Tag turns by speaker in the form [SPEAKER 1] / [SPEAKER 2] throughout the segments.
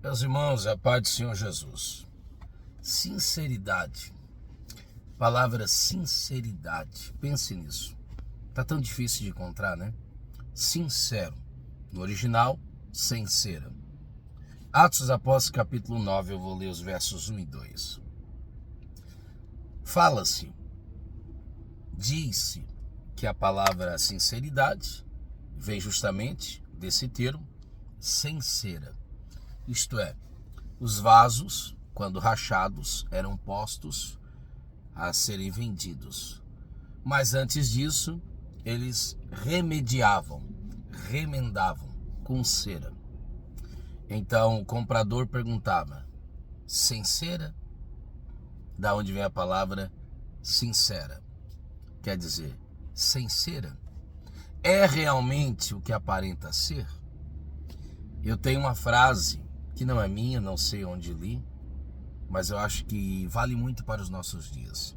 [SPEAKER 1] Meus irmãos, a paz do Senhor Jesus. Sinceridade. Palavra sinceridade. Pense nisso. Tá tão difícil de encontrar, né? Sincero. No original, sincera. Atos dos Apóstolos, capítulo 9, eu vou ler os versos 1 e 2. Fala-se, diz-se que a palavra sinceridade vem justamente desse termo, sincera. Isto é, os vasos, quando rachados, eram postos a serem vendidos. Mas antes disso, eles remendavam com cera. Então o comprador perguntava, sincera? Da onde vem a palavra sincera? Quer dizer, sincera? É realmente o que aparenta ser? Eu tenho uma frase que não é minha, não sei onde li, mas eu acho que vale muito para os nossos dias.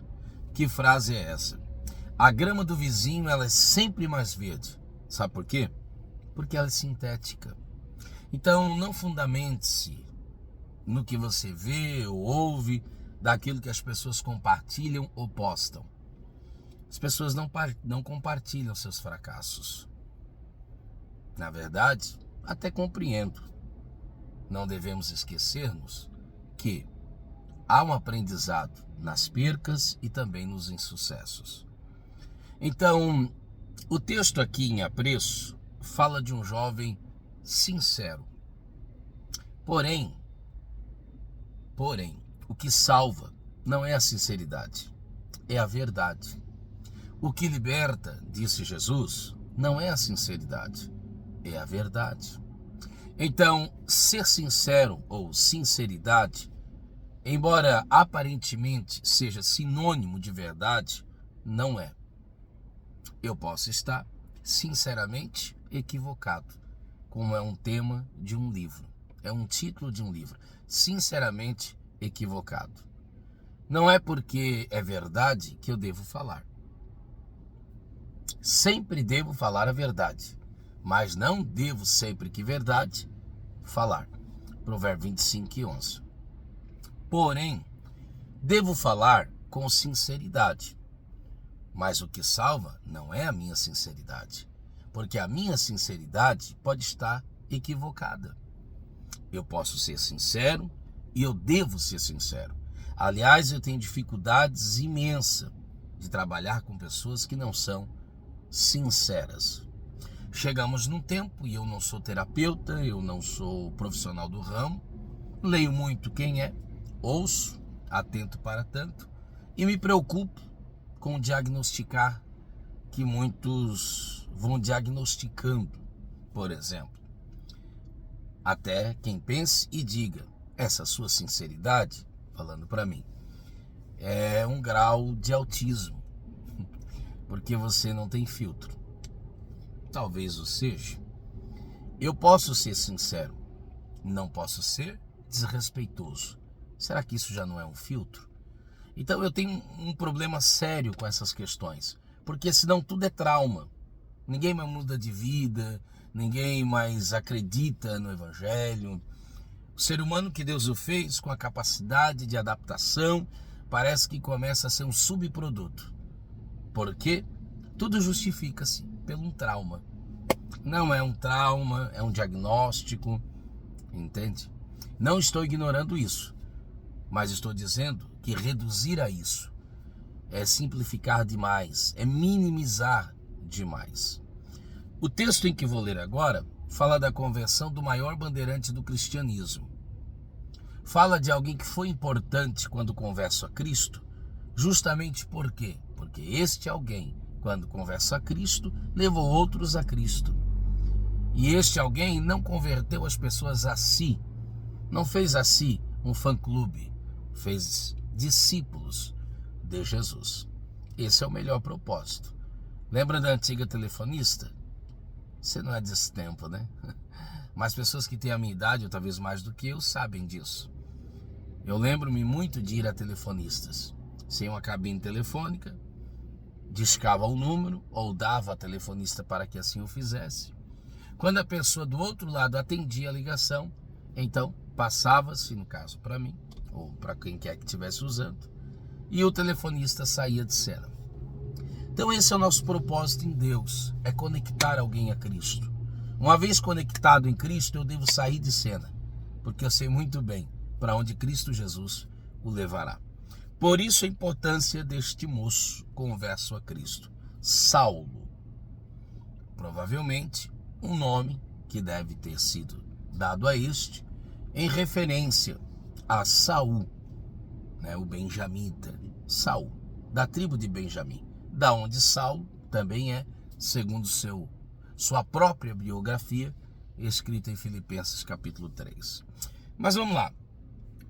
[SPEAKER 1] Que frase é essa? A grama do vizinho, ela é sempre mais verde. Sabe por quê? Porque ela é sintética. Então, não fundamente-se no que você vê ou ouve, daquilo que as pessoas compartilham ou postam. As pessoas não compartilham seus fracassos. Na verdade, até compreendo. Não devemos esquecermos que há um aprendizado nas percas e também nos insucessos. Então, o texto aqui em Apreço fala de um jovem sincero. Porém, o que salva não é a sinceridade, é a verdade. O que liberta, disse Jesus, não é a sinceridade, é a verdade. Então, ser sincero ou sinceridade, embora aparentemente seja sinônimo de verdade, não é. Eu posso estar sinceramente equivocado, como é um tema de um livro, é um título de um livro, sinceramente equivocado. Não é porque é verdade que eu devo falar. Sempre devo falar a verdade, mas não devo sempre que verdade falar. Provérbio 25:11. Porém, devo falar com sinceridade. Mas o que salva não é a minha sinceridade, porque a minha sinceridade pode estar equivocada. Eu posso ser sincero e eu devo ser sincero. Aliás, eu tenho dificuldades imensas de trabalhar com pessoas que não são sinceras. Chegamos num tempo, e eu não sou terapeuta, eu não sou profissional do ramo, leio muito quem é, ouço, atento para tanto, e me preocupo com diagnosticar que muitos vão diagnosticando, por exemplo. Até quem pense e diga, essa sua sinceridade, falando para mim, é um grau de autismo, porque você não tem filtro. Talvez o seja. Eu posso ser sincero, não posso ser desrespeitoso. Será que isso já não é um filtro? Então eu tenho um problema sério com essas questões, porque senão tudo é trauma. Ninguém mais muda de vida, ninguém mais acredita no Evangelho. O ser humano que Deus o fez com a capacidade de adaptação parece que começa a ser um subproduto. Porque tudo justifica-se pelo um trauma. Não é um trauma, é um diagnóstico, entende? Não estou ignorando isso, mas estou dizendo que reduzir a isso é simplificar demais, é minimizar demais. O texto em que vou ler agora fala da conversão do maior bandeirante do cristianismo. Fala de alguém que foi importante quando conversa a Cristo, justamente por quê? Porque este alguém, quando conversa a Cristo, levou outros a Cristo. E este alguém não converteu as pessoas a si, não fez a si um fã-clube, fez discípulos de Jesus. Esse é o melhor propósito. Lembra da antiga telefonista? Você não é desse tempo, né? Mas pessoas que têm a minha idade, ou talvez mais do que eu, sabem disso. Eu lembro-me muito de ir a telefonistas. Sem uma cabine telefônica, discava o número ou dava a telefonista para que assim o fizesse. Quando a pessoa do outro lado atendia a ligação, Então, passava-se, no caso para mim, ou para quem quer que estivesse usando, e o telefonista saía de cena. Então esse é o nosso propósito em Deus, é conectar alguém a Cristo. Uma vez conectado em Cristo, eu devo sair de cena, porque eu sei muito bem para onde Cristo Jesus o levará. Por isso a importância deste moço converso a Cristo, Saulo. Provavelmente um nome que deve ter sido dado a este em referência a Saul, o benjamita, Saul, da tribo de Benjamim, da onde Saulo também é, segundo sua própria biografia, escrita em Filipenses capítulo 3. Mas vamos lá,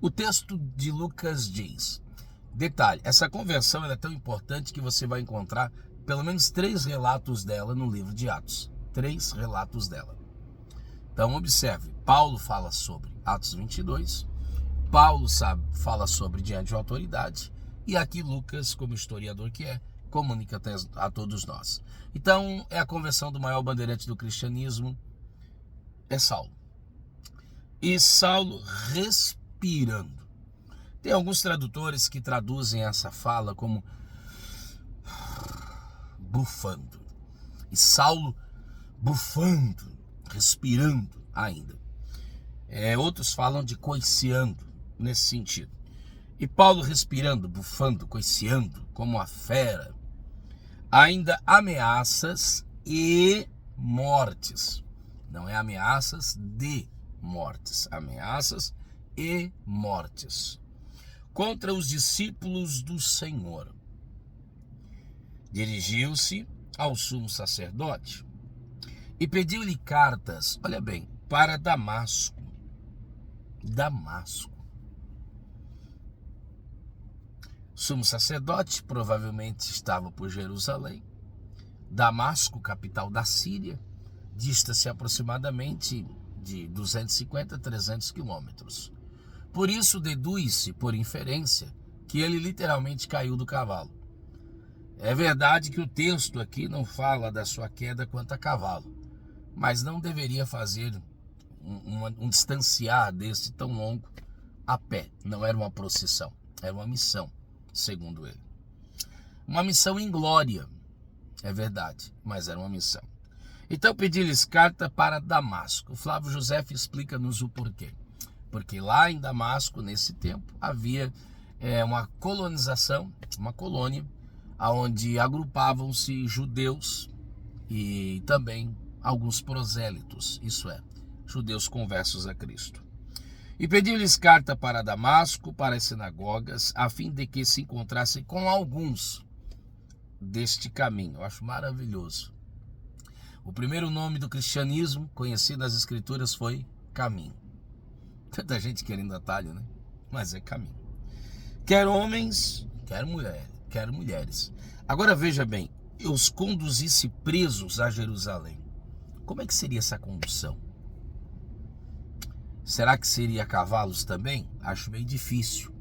[SPEAKER 1] o texto de Lucas diz, detalhe, essa conversão ela é tão importante que você vai encontrar pelo menos 3 relatos dela no livro de Atos, 3 relatos dela. Então observe, Paulo fala sobre Atos 22, Paulo fala sobre diante de autoridade, e aqui Lucas, como historiador que é, comunica a todos nós. Então é a conversão do maior bandeirante do cristianismo, é Saulo. E Saulo respirando. Tem alguns tradutores que traduzem essa fala como bufando. E Saulo bufando, respirando ainda. Outros falam de coiceando, nesse sentido. E Paulo respirando, bufando, coiceando, como a fera. Ainda ameaças e mortes. Não é ameaças de mortes, ameaças e mortes. Contra os discípulos do Senhor. Dirigiu-se ao sumo sacerdote e pediu-lhe cartas, olha bem, para Damasco. O sumo sacerdote provavelmente estava por Jerusalém. Damasco, capital da Síria, dista-se aproximadamente de 250 a 300 quilômetros. Por isso deduz-se, por inferência, que ele literalmente caiu do cavalo. É verdade que o texto aqui não fala da sua queda quanto a cavalo, mas não deveria fazer um distanciar desse tão longo a pé. Não era uma procissão, era uma missão, segundo ele. Uma missão em glória, é verdade, mas era uma missão. Então pedi-lhes carta para Damasco. Flávio José explica-nos o porquê. Porque lá em Damasco, nesse tempo, havia uma colonização, uma colônia, onde agrupavam-se judeus e também alguns prosélitos, isso é, judeus conversos a Cristo. E pediu-lhes carta para Damasco, para as sinagogas, a fim de que se encontrassem com alguns deste caminho. Eu acho maravilhoso. O primeiro nome do cristianismo conhecido nas escrituras foi caminho. Tanta gente querendo atalho, né? Mas é caminho. Quer homens, quer mulheres. Agora veja bem, eu os conduzisse presos a Jerusalém. Como é que seria essa condução? Será que seria a cavalos também? Acho meio difícil.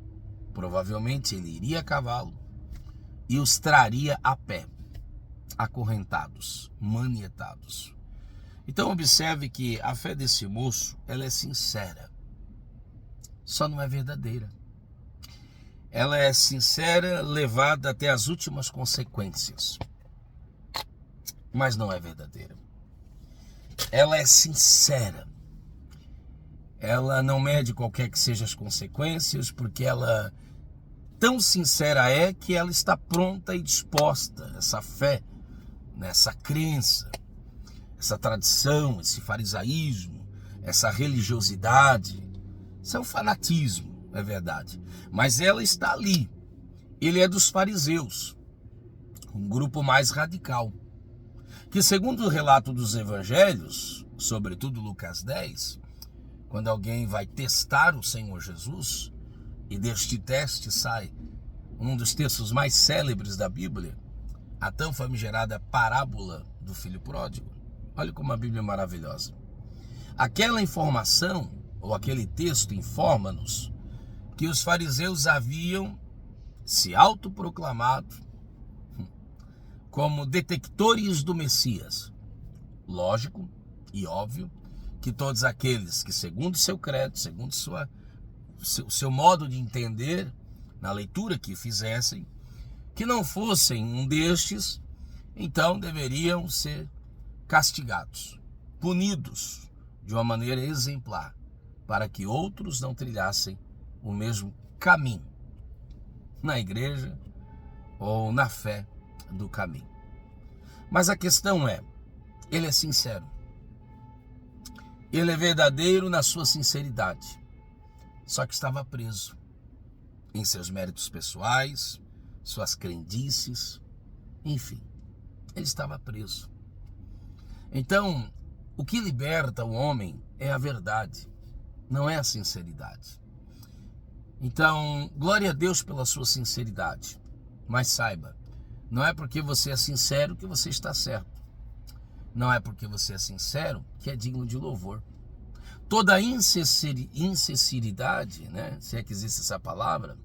[SPEAKER 1] Provavelmente ele iria a cavalo e os traria a pé, acorrentados, manietados. Então observe que a fé desse moço, ela é sincera, só não é verdadeira. Ela é sincera, levada até as últimas consequências, mas não é verdadeira. Ela é sincera, ela não mede qualquer que sejam as consequências, porque ela tão sincera é que ela está pronta e disposta, essa fé, essa crença, essa tradição, esse farisaísmo, essa religiosidade, isso é um fanatismo, é verdade, mas ela está ali. Ele é dos fariseus, um grupo mais radical, que segundo o relato dos evangelhos, sobretudo Lucas 10, quando alguém vai testar o Senhor Jesus, e deste teste sai um dos textos mais célebres da Bíblia, a tão famigerada parábola do filho pródigo. Olha como a Bíblia é maravilhosa. Aquela informação, ou aquele texto, informa-nos que os fariseus haviam se autoproclamado como detectores do Messias. Lógico e óbvio que todos aqueles que, segundo seu credo, segundo seu modo de entender, na leitura que fizessem, que não fossem um destes, então deveriam ser castigados, punidos de uma maneira exemplar, para que outros não trilhassem o mesmo caminho na igreja ou na fé do caminho. Mas a questão é, ele é sincero. Ele é verdadeiro na sua sinceridade. Só que estava preso em seus méritos pessoais, suas crendices, enfim, ele estava preso. Então, o que liberta o homem é a verdade, não é a sinceridade. Então, glória a Deus pela sua sinceridade, mas saiba, não é porque você é sincero que você está certo. Não é porque você é sincero que é digno de louvor. Toda insinceridade, né, se é que existe essa palavra,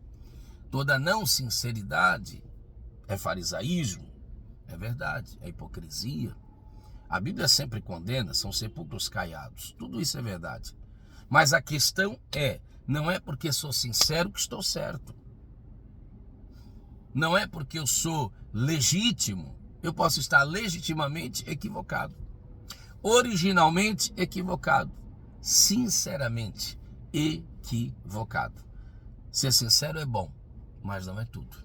[SPEAKER 1] toda não sinceridade é farisaísmo, é verdade, é hipocrisia. A Bíblia sempre condena, são sepulcros caiados, tudo isso é verdade. Mas a questão é, não é porque sou sincero que estou certo. Não é porque eu sou legítimo, eu posso estar legitimamente equivocado. Originalmente equivocado. Sinceramente equivocado. Ser sincero é bom, mas não é tudo.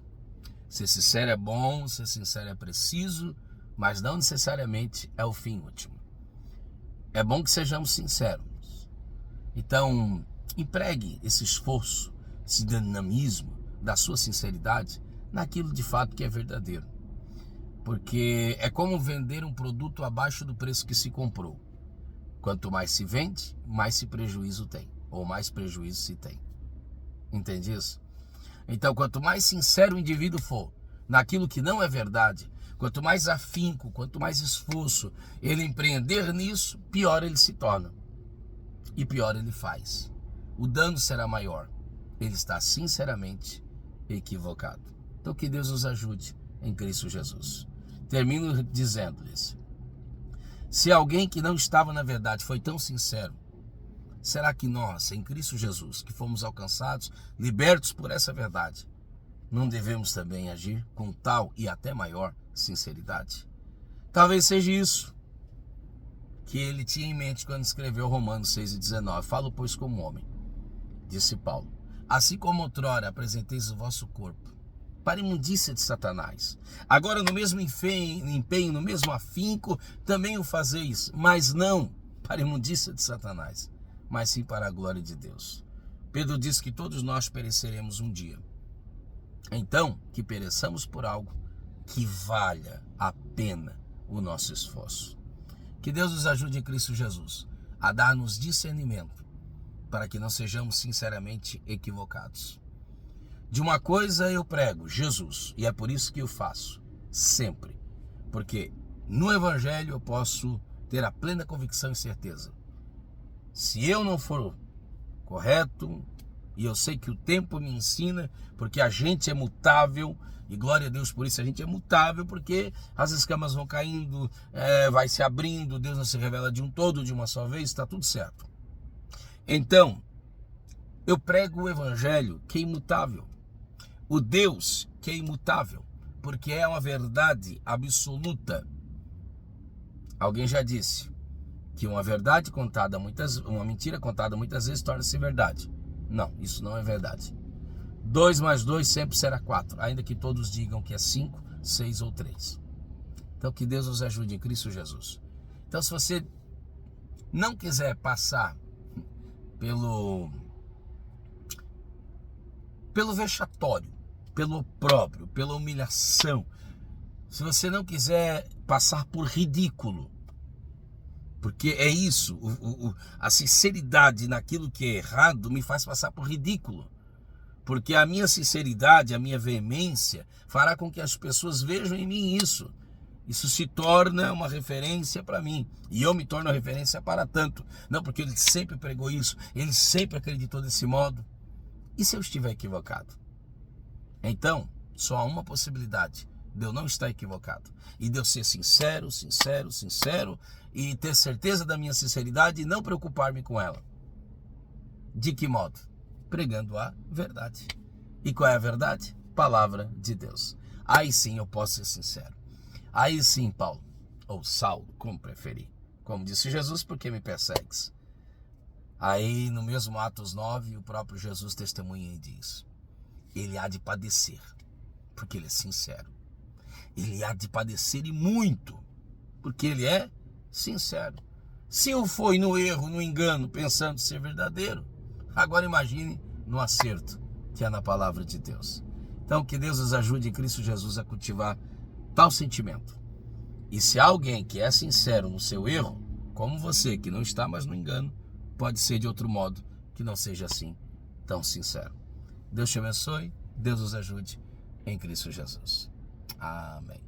[SPEAKER 1] Ser sincero é bom, ser sincero é preciso, mas não necessariamente é o fim último. É bom que sejamos sinceros. Então, empregue esse esforço, esse dinamismo da sua sinceridade naquilo de fato que é verdadeiro. Porque é como vender um produto abaixo do preço que se comprou. Quanto mais se vende, mais se prejuízo tem, ou mais prejuízo se tem. Entende isso? Então, quanto mais sincero o indivíduo for naquilo que não é verdade, quanto mais afinco, quanto mais esforço ele empreender nisso, pior ele se torna. E pior ele faz. O dano será maior. Ele está sinceramente equivocado. Então, que Deus nos ajude em Cristo Jesus. Termino dizendo-lhes: se alguém que não estava na verdade foi tão sincero, será que nós, em Cristo Jesus, que fomos alcançados, libertos por essa verdade, não devemos também agir com tal e até maior sinceridade? Talvez seja isso que ele tinha em mente quando escreveu Romanos 6:19. Falo, pois, como homem, disse Paulo, assim como outrora apresenteis o vosso corpo para a imundícia de Satanás, agora no mesmo empenho, no mesmo afinco, também o fazeis, mas não para a imundícia de Satanás, mas sim para a glória de Deus. Pedro diz que todos nós pereceremos um dia. Então, que pereçamos por algo que valha a pena o nosso esforço. Que Deus nos ajude em Cristo Jesus a dar-nos discernimento para que não sejamos sinceramente equivocados. De uma coisa eu prego, Jesus, e é por isso que eu faço, sempre. Porque no Evangelho eu posso ter a plena convicção e certeza. Se eu não for correto, e eu sei que o tempo me ensina, porque a gente é mutável, e glória a Deus por isso, a gente é mutável, porque as escamas vão caindo, vai se abrindo, Deus não se revela de um todo, de uma só vez, está tudo certo. Então, eu prego o Evangelho que é imutável. O Deus que é imutável, porque é uma verdade absoluta. Alguém já disse que uma mentira contada muitas vezes torna-se verdade. Não, isso não é verdade. 2 mais 2 sempre será 4, ainda que todos digam que é 5, 6 ou 3. Então que Deus nos ajude em Cristo Jesus. Então se você não quiser passar pelo vexatório, pelo opróbrio, pela humilhação, se você não quiser passar por ridículo, porque é isso, a sinceridade naquilo que é errado me faz passar por ridículo, porque a minha sinceridade, a minha veemência fará com que as pessoas vejam em mim isso se torna uma referência para mim, e eu me torno referência para tanto, não porque ele sempre pregou isso, ele sempre acreditou desse modo. E se eu estiver equivocado? Então, só há uma possibilidade de eu não estar equivocado. E de eu ser sincero, sincero, sincero, e ter certeza da minha sinceridade e não preocupar-me com ela. De que modo? Pregando a verdade. E qual é a verdade? Palavra de Deus. Aí sim eu posso ser sincero. Aí sim, Paulo, ou Saulo, como preferir. Como disse Jesus, por que me persegues? Aí no mesmo Atos 9, o próprio Jesus testemunha e diz: ele há de padecer, porque ele é sincero. Ele há de padecer e muito, porque ele é sincero. Se eu fui no erro, no engano, pensando ser verdadeiro, agora imagine no acerto que é na palavra de Deus. Então que Deus nos ajude em Cristo Jesus a cultivar tal sentimento. E se há alguém que é sincero no seu erro, como você que não está mais no engano, pode ser de outro modo que não seja assim tão sincero. Deus te abençoe, Deus nos ajude em Cristo Jesus. Amém.